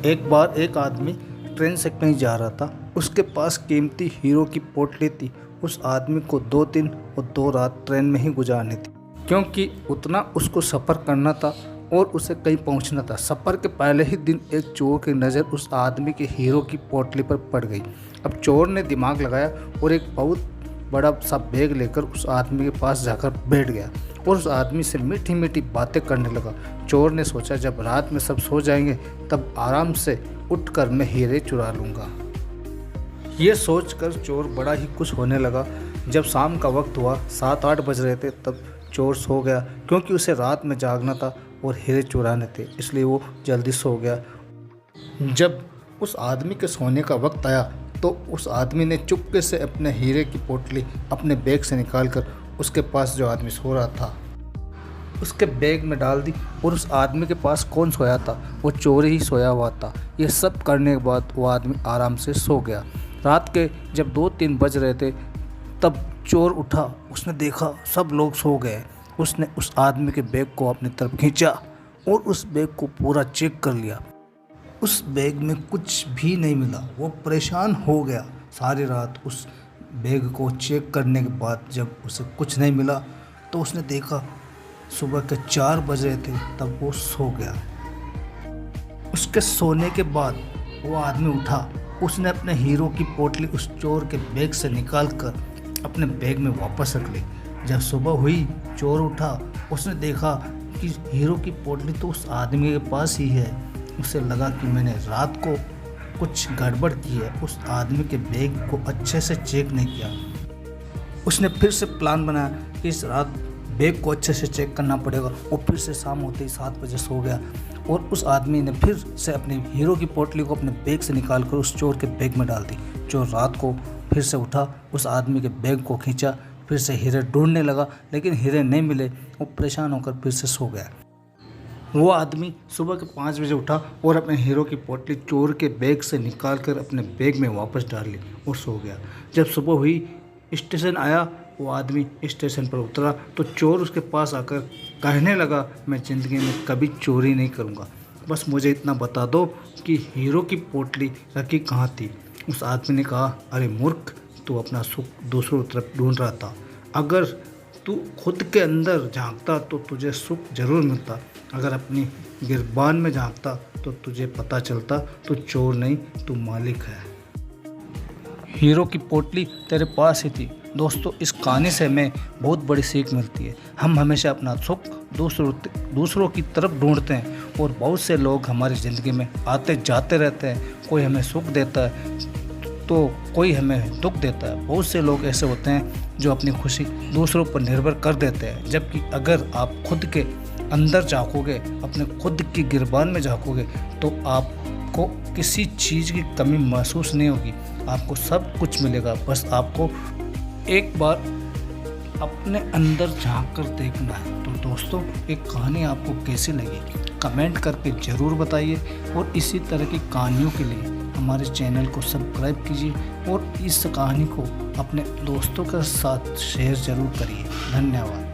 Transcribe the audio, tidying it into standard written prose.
एक बार एक आदमी ट्रेन से कहीं जा रहा था। उसके पास कीमती हीरो की पोटली थी। उस आदमी को 2 दिन और 2 रात ट्रेन में ही गुजारनी थी, क्योंकि उतना उसको सफ़र करना था और उसे कहीं पहुंचना था। सफ़र के पहले ही दिन एक चोर की नज़र उस आदमी के हीरो की पोटली पर पड़ गई। अब चोर ने दिमाग लगाया और एक बहुत बड़ा सा बैग लेकर उस आदमी के पास जाकर बैठ गया और उस आदमी से मीठी मीठी बातें करने लगा। चोर ने सोचा, जब रात में सब सो जाएंगे तब आराम से उठकर मैं हीरे चुरा लूँगा। ये सोचकर चोर बड़ा ही खुश होने लगा। जब शाम का वक्त हुआ, 7-8 बज रहे थे, तब चोर सो गया, क्योंकि उसे रात में जागना था और हीरे चुराने थे, इसलिए वो जल्दी सो गया। जब उस आदमी के सोने का वक्त आया तो उस आदमी ने चुपके से अपने हीरे की पोटली अपने बैग से निकालकर उसके पास जो आदमी सो रहा था उसके बैग में डाल दी। और उस आदमी के पास कौन सोया था? वो चोर ही सोया हुआ था। ये सब करने के बाद वो आदमी आराम से सो गया। रात के जब 2-3 बज रहे थे तब चोर उठा। उसने देखा सब लोग सो गए। उसने उस आदमी के बैग को अपनी तरफ खींचा और उस बैग को पूरा चेक कर लिया। उस बैग में कुछ भी नहीं मिला। वो परेशान हो गया। सारी रात उस बैग को चेक करने के बाद जब उसे कुछ नहीं मिला तो उसने देखा सुबह के 4 बज रहे थे, तब वो सो गया। उसके सोने के बाद वो आदमी उठा। उसने अपने हीरो की पोटली उस चोर के बैग से निकालकर अपने बैग में वापस रख ली। जब सुबह हुई, चोर उठा। उसने देखा कि हीरो की पोटली तो उस आदमी के पास ही है। उसे लगा कि मैंने रात को कुछ गड़बड़ की है, उस आदमी के बैग को अच्छे से चेक नहीं किया। उसने फिर से प्लान बनाया कि इस रात बैग को अच्छे से चेक करना पड़ेगा। वो फिर से शाम होते ही 7 बजे सो गया और उस आदमी ने फिर से अपने हीरो की पोटली को अपने बैग से निकालकर उस चोर के बैग में डाल दी। चोर रात को फिर से उठा, उस आदमी के बैग को खींचा, फिर से हीरे ढूंढने लगा, लेकिन हीरे नहीं मिले। वो परेशान होकर फिर से सो गया। वो आदमी सुबह के 5 बजे उठा और अपने हीरो की पोटली चोर के बैग से निकालकर अपने बैग में वापस डाल ली और सो गया। जब सुबह हुई, स्टेशन आया। वो आदमी स्टेशन पर उतरा तो चोर उसके पास आकर कहने लगा, मैं ज़िंदगी में कभी चोरी नहीं करूँगा, बस मुझे इतना बता दो कि हीरो की पोटली रखी कहाँ थी। उस आदमी ने कहा, अरे मूर्ख, तू अपना सुख दूसरों तरफ ढूंढ रहा था। अगर तू खुद के अंदर झांकता तो तुझे सुख जरूर मिलता। अगर अपनी गिरबान में झांकता तो तुझे पता चलता तू चोर नहीं, तू मालिक है। हीरो की पोटली तेरे पास ही थी। दोस्तों, इस कहानी से हमें बहुत बड़ी सीख मिलती है। हम हमेशा अपना सुख दूसरों की तरफ ढूंढते हैं और बहुत से लोग हमारी ज़िंदगी में आते जाते रहते हैं। कोई हमें सुख देता है तो कोई हमें दुख देता है। बहुत से लोग ऐसे होते हैं जो अपनी खुशी दूसरों पर निर्भर कर देते हैं, जबकि अगर आप खुद के अंदर झांकोगे, अपने खुद की गिरबान में झांकोगे, तो आपको किसी चीज़ की कमी महसूस नहीं होगी। आपको सब कुछ मिलेगा। बस आपको एक बार अपने अंदर झांक कर देखना है। तो दोस्तों, एक कहानी आपको कैसी लगी कमेंट करके ज़रूर बताइए और इसी तरह की कहानियों के लिए हमारे चैनल को सब्सक्राइब कीजिए और इस कहानी को अपने दोस्तों के साथ शेयर ज़रूर करिए। धन्यवाद।